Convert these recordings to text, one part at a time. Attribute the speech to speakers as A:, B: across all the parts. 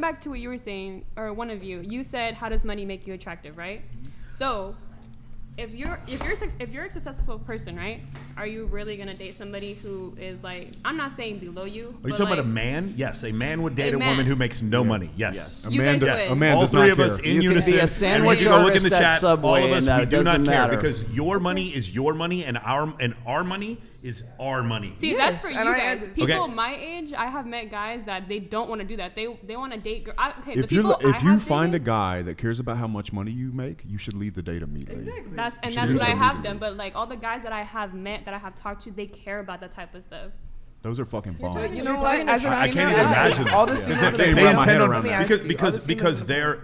A: back to what you were saying, or one of you said, how does money make you attractive, right? So if you're a successful person, right? Are you really gonna date somebody who is like, I'm not saying below you.
B: Are you talking about a man? Yes, a man would date a woman who makes no money. Yes.
C: A man
B: All
C: does
B: three
C: not
B: of us
C: care.
B: in
D: You can
B: unison.
D: be a
B: And
D: sandwich
B: we can go look in the
D: artist at
B: chat.
D: Subway
B: All of us,
D: and
B: we do
D: doesn't
B: not care
D: matter.
B: because your money is your money, and our money is our money.
A: See, that's for you guys. People
B: Okay.
A: my age, I have met guys that they don't want to do that. They want to date.
C: If you find a guy that cares about how much money you make, you should leave the date immediately.
E: Exactly.
A: That's what I have done. But like all the guys that I have met, that I have talked to, they care about that type of stuff.
C: Those are fucking bombs.
E: You know what? As a
B: I
E: female,
B: can't even imagine
E: all the
B: that.
E: females
B: Because
E: that
B: if
E: I
B: they
E: met-
B: intend
C: Let me
B: on
C: ask you,
B: because their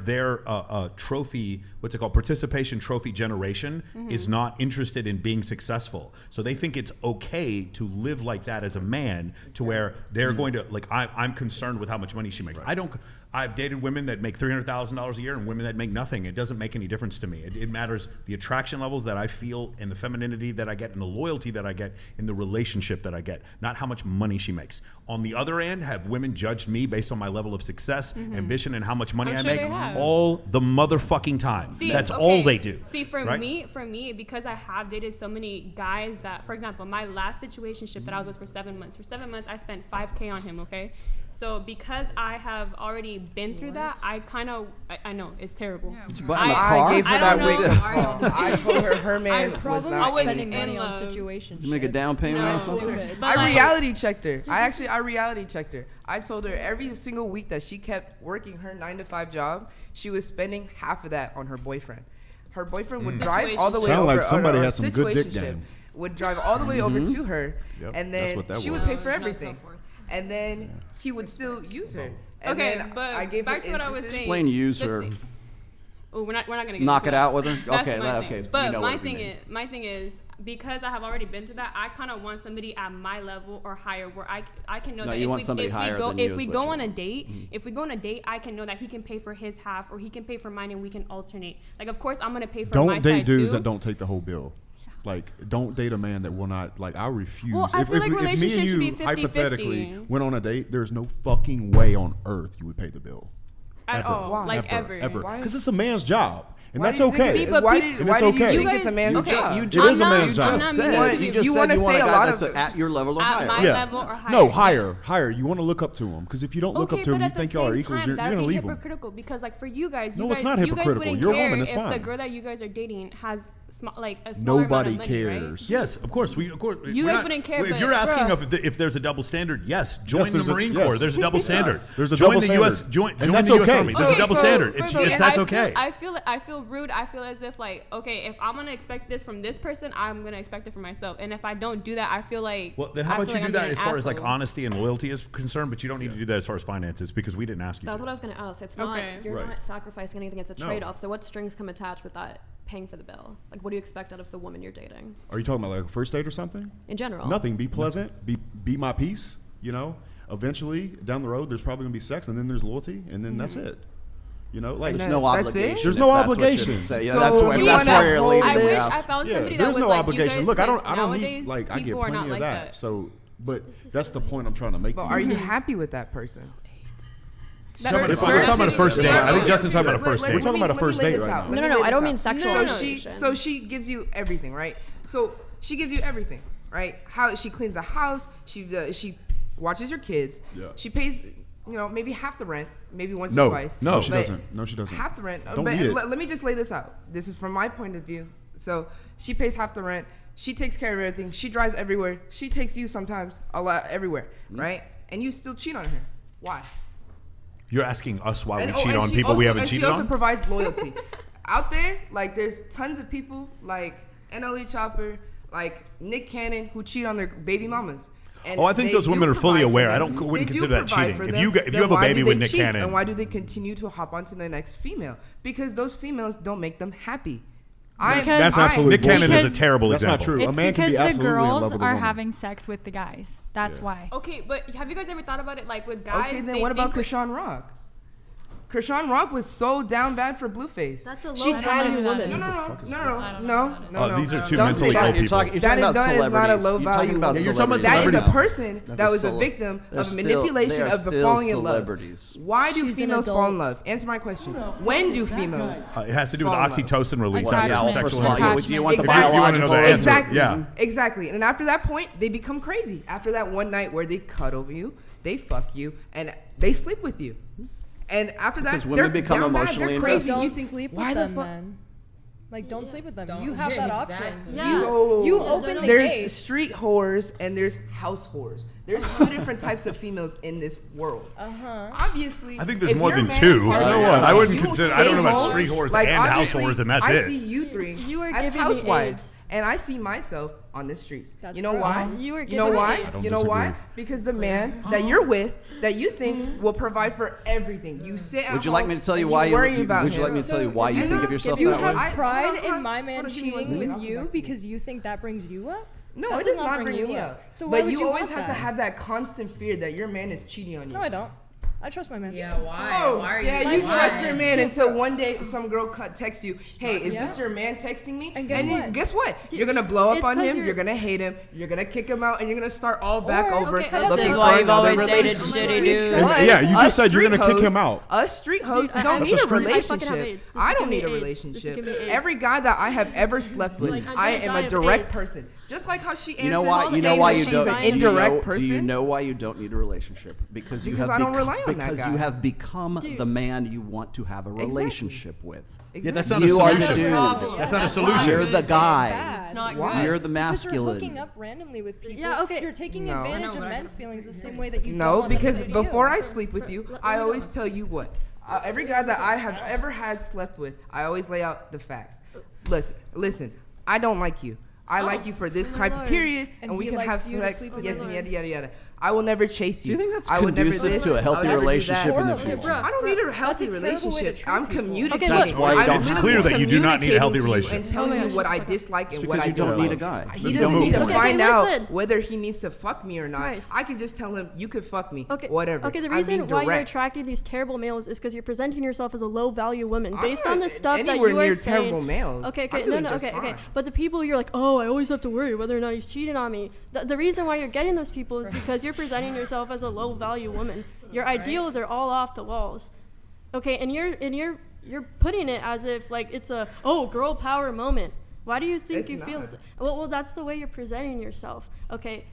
B: trophy, what's it called, participation trophy generation is not interested in being successful. So they think it's okay to live like that as a man, to where they're going to like. I'm concerned with how much money she makes. I've dated women that make $300,000 a year and women that make nothing. It doesn't make any difference to me. It matters the attraction levels that I feel and the femininity that I get and the loyalty that I get in the relationship that I get, not how much money she makes. On the other end, have women judged me based on my level of success, ambition, and how much money I make all the motherfucking time? That's all they do.
A: See, for me, because I have dated so many guys that, for example, my last situationship that I was with for 7 months. For 7 months, I spent $5K on him. Okay. So because I have already been through that, I know it's terrible.
D: But I
E: gave her
A: I
E: that
A: don't
E: wig.
A: know.
E: I told her man was not
F: spending
A: in
F: money on
A: love.
F: situations.
D: You make a down payment
A: No.
D: on something?
A: But
E: I reality checked her. I reality checked her. I told her every single week that she kept working her 9-to-5 job, she was spending half of that on her boyfriend. Her boyfriend would drive all the way
C: Sound
E: over.
C: like somebody
E: or
C: has some good dick
E: situationship
C: game.
E: Would drive all the way over to her,
C: Yep,
E: and
C: that's
E: then
C: what that
E: she
C: was.
E: would pay for everything. And then he would still use her. And then
A: but
E: I gave
A: back
E: her
A: to what I was
E: instances-
A: saying.
D: Explain use her.
A: Oh, we're not gonna get
D: Knock
A: into
D: it
A: that.
D: out with her?
A: That's
D: Okay,
A: my
D: okay.
A: thing. But
D: you know
A: my
D: what we mean.
A: my thing is because I have already been through that, I kind of want somebody at my level or higher, where I can know
D: No,
A: that
D: you
A: if
D: want
A: we,
D: somebody
A: if
D: higher
A: we go
D: than you
A: if
D: is
A: we
D: what
A: go
D: you
A: on a
D: want.
A: date, if we go on a date, I can know that he can pay for his half or he can pay for mine and we can alternate. Like, of course, I'm gonna pay for my
C: Don't date
A: side
C: dudes
A: too.
C: that don't take the whole bill. Like, don't date a man that will not. Like, I refuse.
A: Well, I feel like
C: me and
A: relationships should be
C: you
A: 50-50.
C: hypothetically went on a date, there's no fucking way on earth you would pay the bill.
A: At
C: Ever.
A: all,
E: Why?
A: like
C: Ever.
A: ever.
E: Why?
C: Because it's a man's job, and
E: Why
C: that's
E: do you think-
C: okay.
A: See, but
E: Why
A: people-
E: do
C: And it's
E: you
C: okay.
E: think it's a man's
A: Okay.
E: job?
D: You
C: It
D: just
C: is a man's
D: you
C: job.
D: just
A: I'm not
D: said
A: meaning
D: you
A: to
D: just
E: You
D: said
E: wanna
D: you want
E: say
D: a
E: a
D: guy
E: lot
D: that's
E: of-
D: at your level or
A: At
D: higher.
A: my
C: Yeah.
A: level or higher.
C: No,
A: yes.
C: higher. You want to look up to him because if you don't look
A: Okay,
C: up to him,
A: but
C: you
A: at the
C: think y'all are
A: same
C: equals.
A: time,
C: You're
A: that would
C: gonna
A: be
C: leave him.
A: hypocritical because, like, for you guys,
C: No,
A: you
C: it's
A: guys,
C: not
A: you guys
C: hypocritical.
A: wouldn't
C: You're a
A: care
C: woman, it's
A: if the
C: fine.
A: girl that you guys are dating has like a smaller
C: Nobody
A: amount of money, right?
C: cares.
B: Yes, of course.
A: You
B: we're
A: guys
B: not-
A: wouldn't care,
B: If
A: but-
B: you're asking
A: Bruh.
B: if there's a double standard, yes, join the
C: there's a-
B: Marine
C: yes.
B: Corps. There's a double standard.
C: There's a
B: join
C: double
B: the U.S.
C: standard.
B: Join
C: And that's
B: the U.S.
C: okay.
B: Army. There's a double
A: so
B: standard.
A: for
B: It's
A: me,
B: that's
A: I
B: okay.
A: I feel rude. I feel as if, like, okay, if I'm gonna expect this from this person, I'm gonna expect it from myself. And if I don't do that, I feel like
B: Well, then how
A: I
B: about
A: feel
B: you
A: like
B: do
A: I'm
B: that
A: being
B: as
A: an
B: far as like
A: asshole.
B: honesty and loyalty is concerned, but you don't need to do that as far as finances because we didn't ask you.
F: That's
B: to.
F: what I was going to ask. It's not,
A: Okay.
F: you're
C: Right.
F: not sacrificing anything. It's a
C: No.
F: trade-off. So what strings come attached with that paying for the bill? Like, what do you expect out of the woman you're dating
C: Are you talking about like a first date or something?
F: in general?
C: Nothing. Be pleasant. Be my peace. You know. Eventually, down the road, there's probably gonna be sex, and then there's loyalty, and then that's it. You know, like
D: There's
E: And
D: no
E: that's it?
D: obligation.
C: There's
D: if
C: no
D: that's what you're
C: obligation.
D: saying. Yeah,
E: So
D: that's where
E: you
D: that's
E: wanna
D: where you're
E: hold
D: leaving
A: I
E: it-
D: the
A: wish
D: house.
A: I found
C: yeah,
A: somebody that
C: there's
A: was
C: no
A: like
C: obligation.
A: you guys.
C: Look, I don't
A: Nowadays,
C: need like I get
A: people are
C: plenty
A: not
C: of
A: like
C: that. So, but that's the point I'm trying to make.
E: But
C: to
E: are
C: you.
E: you happy with that person?
B: We're talking about a first date. I think Justin's talking about a first
C: We're
B: date.
C: talking about a first date right now.
F: No, I don't mean sexual
E: So
F: relation.
E: she gives you everything, right? So she gives you everything, right? How she cleans the house, she watches your kids,
C: Yeah.
E: she pays, maybe half the rent, maybe once
C: No,
E: or twice.
C: no, she
E: But
C: doesn't. No, she doesn't.
E: Half the rent.
C: Don't
E: but
C: need it.
E: let me just lay this out. This is from my point of view. So she pays half the rent. She takes care of everything. She drives everywhere. She takes you sometimes a lot everywhere, right? And you still cheat on her. Why?
B: You're asking us why we
E: And-
B: cheat
E: and
B: on
E: she
B: people we
E: also-
B: haven't
E: and
B: cheated
E: she also
B: on.
E: provides loyalty. Out there, like, there's tons of people like NLE Chopper, like Nick Cannon, who cheat on their baby mamas. And
B: Oh, I think
E: they
B: those
E: do
B: women are fully
E: provide for
B: aware.
E: them.
B: I wouldn't
E: They do
B: consider that
E: provide
B: cheating.
E: for
B: If
E: them,
B: you
E: then
B: have a
E: why
B: baby
E: do
B: with
E: they
B: Nick
E: cheat?
B: Cannon,
E: And why do they continue to hop onto the next female? Because those females don't make them happy.
C: That's absolutely
B: Nick Cannon is a
G: Because-
B: terrible
C: That's not
B: example.
C: true.
G: It's
C: a man can
G: because
C: be
G: the
C: absolutely in love
G: girls
C: with a
G: are
C: woman.
G: having sex with the guys. That's
C: Yeah.
G: why.
A: Okay, but have you guys ever thought about it like with guys?
E: Okay, then
A: they
E: what about
A: think-
E: Krishan Rock? Krishan Rock was so down bad for Blueface.
D: That's a
E: She
D: low
E: tagged
D: value woman.
E: No.
B: These are two
E: Don't
B: mentally
E: say
B: ill
E: that.
B: people.
G: You're talking about
E: that is not a
G: celebrities.
E: low
G: You're talking
E: value
G: about
E: woman.
B: you're talking about
E: That is a
B: celebrities.
E: person
G: That's
E: that was a
G: cele-
E: victim
G: they're
E: of
G: still-
E: manipulation
G: they are
E: of
G: still
E: falling in love.
G: celebrities.
E: Why do
D: She's an
E: females fall in
D: adult.
E: love? Answer my question. When do females?
B: It has to do with
E: Fall in love.
B: oxytocin release
D: Attachment.
B: after
G: First
B: sexual
G: of all,
B: intercourse.
G: do you want the
E: Exactly.
B: You wanna know
G: biological?
B: the answer.
E: Exactly.
B: Yeah.
E: Exactly. And after that point, they become crazy. After that one night where they cuddle you, they fuck you, and they sleep with you. And after that,
G: Because women
E: they're
G: become
E: down bad,
G: emotionally
E: they're crazy.
H: Don't
E: You think,
H: sleep
E: why
H: with
E: the
H: them,
E: fuck?
H: man. Like, don't sleep with them.
A: Don't.
H: You have
A: Yeah,
H: that
A: exactly.
H: option.
D: Yeah.
H: You open the
E: There's
H: gate.
E: street whores and there's house whores. There's two different types of females in this world. Obviously,
B: I think there's
E: if
B: more
E: your
B: than
E: man
B: two.
E: hard
B: You know
E: enough,
B: what? I wouldn't
E: you
B: consider- I
E: stay
B: don't know about
E: home.
B: street whores
E: Like,
B: and house
E: obviously,
B: whores and that's
E: I
B: it.
E: see you three
D: You are
E: as
D: giving me
E: housewives,
D: AIDS.
E: and I see myself on the streets.
H: That's
E: You know
H: gross.
E: why?
D: You are
E: You know
D: giving
E: why?
D: me AIDS.
B: I
E: You
B: don't
E: know why?
B: disagree.
E: Because the man that you're with, that you think will provide for everything, you sit at
G: Would you like me to
E: home
G: tell you
E: and
G: why you?
E: worry about
G: Would you like
E: him.
G: me to tell you why you
E: if
G: think
E: you-
G: of yourself
H: If you
G: that
H: have
G: way?
H: pride
E: Hold on,
H: in my man
E: hold on, give me one
H: cheating
E: second.
H: with you
E: I'll come
H: because you think that brings you up,
E: No,
H: that
E: it
H: does
E: does not bring
H: you
E: me
H: up.
E: up.
H: So why
E: But
H: would
E: you
H: you
E: always
H: want
E: have to
H: that?
E: have that constant fear that your man is cheating on you.
H: No, I don't. I trust my man.
A: Yeah, why?
E: Oh,
A: Why are
E: yeah,
A: you?
E: you
A: why?
E: trust your man until one day some girl texts you, "Hey, is this your man texting me?"
H: And guess what?
E: guess what? You're gonna blow up
D: It's
E: on
D: 'cause
E: him.
D: you're-
E: You're gonna hate him. You're gonna kick him out, and you're gonna start all back
H: Or-
E: over
D: okay,
E: looking
D: this is
E: for
D: why
A: you've
E: another
A: always dated
E: relationship.
A: shitty dudes.
E: But
C: Yeah, you
E: us
C: just said you're
E: street
C: gonna kick him
E: hoes-
C: out.
E: Us street hoes
D: I-
E: don't
D: I-
E: need a
D: I fucking have
E: relationship.
D: AIDS. This
E: I
D: is
E: don't
D: giving
E: need a
D: me AIDS. This is
E: relationship.
D: giving me AIDS.
E: Every guy that I have ever slept with,
D: Like, I'm
E: I
D: gonna
E: am
D: die
E: a
D: of
E: direct
D: AIDS.
E: person. Just like how she answered
G: You know why?
E: all the
G: You know
E: saying
G: why
E: that
G: you
E: she's
G: don't.
E: an
G: do you
E: indirect
G: know-
E: person.
G: Do you know why you don't need a relationship? Because you
E: Because
G: have
E: I don't rely on that
G: because
E: guy.
G: you have become
D: Dude.
G: the man you want to have a relationship with.
B: Yeah, that's not a
G: You are the
B: solution.
G: dude.
B: That's not a solution.
G: You're the guy.
H: Bad.
A: It's not
E: Why?
A: good.
G: You're the
H: Because you're hooking
G: masculine.
H: up randomly with people.
D: Yeah, okay.
H: You're taking
E: No.
H: advantage
A: I know,
H: of
A: but I
H: men's
A: don't-
H: feelings the same way that you don't
E: No,
H: want them
E: because
H: to do to
E: before
H: you.
E: I sleep with you, I always tell you what. Every guy that I have ever had slept with, I always lay out the facts. Listen. I don't like you. I like you for this type of
D: Lord.
E: period,
H: And
E: and we
H: he
E: can
H: likes
E: have
H: you to
E: sex.
H: sleep with
E: Yes,
D: my
E: and
D: Lord.
E: yada yada yada. I will never chase you.
G: Do you think that's
E: I would never
G: conducive
E: this,
G: to a
E: I
G: healthy
E: would never do
G: relationship
E: that.
G: in the
D: Bro,
G: future?
D: bro.
E: I don't need a healthy
H: a terrible way to
E: relationship.
H: treat
E: I'm
H: people.
E: communicating.
D: That's
G: why you
E: I'm
G: don't-
B: It's
E: literally
B: clear that you do not need a healthy
E: communicating to you
B: relationship.
E: and telling
D: Okay.
E: you what I dislike and
G: It's
E: what
G: because
E: I
G: you don't
E: don't
G: need
E: like.
G: a guy.
E: He
B: Let's
E: doesn't
B: go
E: need to
B: move on.
E: find
D: Okay,
E: out
D: listen.
E: whether he needs to fuck me or not.
D: Christ.
E: I can just tell him you could fuck me.
D: Okay.
E: Whatever.
D: Okay, the
E: I'm
D: reason
E: being
D: why you're
E: direct.
D: attracting these terrible males is because you're presenting yourself as a low value woman
E: I'm
D: based
E: not
D: on the stuff that
E: anywhere
D: you are
E: near
D: saying.
E: terrible males.
D: Okay,
E: I'm
D: no,
E: doing
D: no,
E: just
D: okay.
E: fine.
D: But the people you're like, oh, I always have to worry whether or not he's cheating on me. The reason why you're getting those people is because you're presenting yourself as a low value woman. Your ideals are all off the walls. Okay, and you're putting it as if like it's a girl power moment. Why do you think
E: It's
D: you feel
E: not.
D: this? Well, that's the way you're presenting yourself. Okay,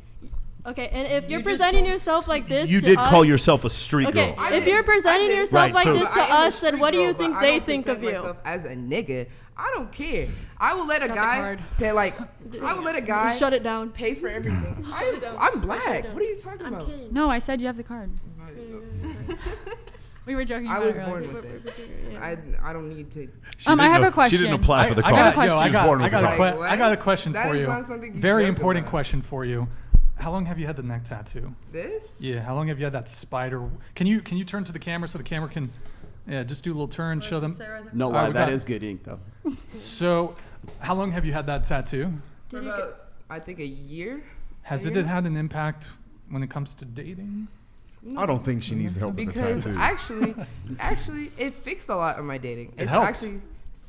D: and if you're
A: just
D: presenting
A: told-
D: yourself like this,
B: You
D: to
B: did call
D: us-
B: yourself a street
D: Okay,
B: girl.
D: if you're presenting yourself
B: Right,
D: like
B: so-
D: this to
E: I am a
D: us, then
E: street
D: what do you
E: girl, but
D: think
E: I
D: they
E: don't
D: think
E: present
D: of you?
E: myself as a nigga. I don't care. I will let a
A: the
E: guy
A: card.
E: pay like. I will let a guy
D: Shut it down.
E: pay for everything. I'm black. What are you talking
D: I'm
E: about?
D: kidding.
I: No, I said you have the card. We were joking
E: I
I: about
E: was
I: it
E: born
I: earlier.
E: with it. I don't need to.
B: She
I: I
B: didn't
I: have
B: know-
I: a question.
B: She didn't apply for the
I: I
B: card.
I: got-
B: She was born with the card.
E: Like,
J: I got a
E: what?
J: question
E: That
J: for
E: is
J: you.
E: not something you
J: Very
E: joke
J: important
E: about.
J: question for you. How long have you had the neck tattoo?
E: This?
J: Yeah, how long have you had that spider? Can you turn to the camera so the camera can, just do a little turn, show them.
G: No
J: All right,
G: lie,
J: we
G: that
J: got-
G: is good ink though.
J: So, how long have you had that tattoo?
E: For about, I think a year.
J: Has it had an impact when it comes to dating?
C: I don't think she needs help with the
E: Because
C: tattoo.
E: actually, it fixed a lot of my dating. It's
J: helped.
E: actually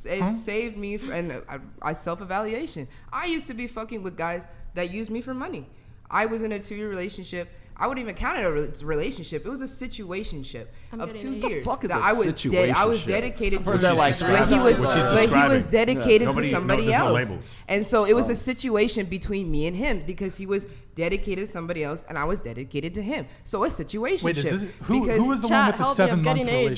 E: it saved me and I self-evaluation. I used to be fucking with guys that used me for money. I was in a 2-year relationship. I wouldn't even count it a relationship. It was a situationship
D: I'm
E: of
D: getting
E: 2
D: it.
G: What the
E: years.
G: fuck is
E: that
G: a
E: I was I was
G: situationship?
E: dedicated to.
G: heard that like
E: but he was,
B: What she's
E: but he was
B: describing.
E: dedicated
B: Nobody-
E: to
B: no,
E: somebody
B: there's no
E: else.
B: labels.
E: And so it was a situation between me and him because he was dedicated to somebody else and I was dedicated to him. So a situation.
J: Wait, is this who was the one with the
D: Chat, help me, I'm
J: 7-month
D: getting AIDS.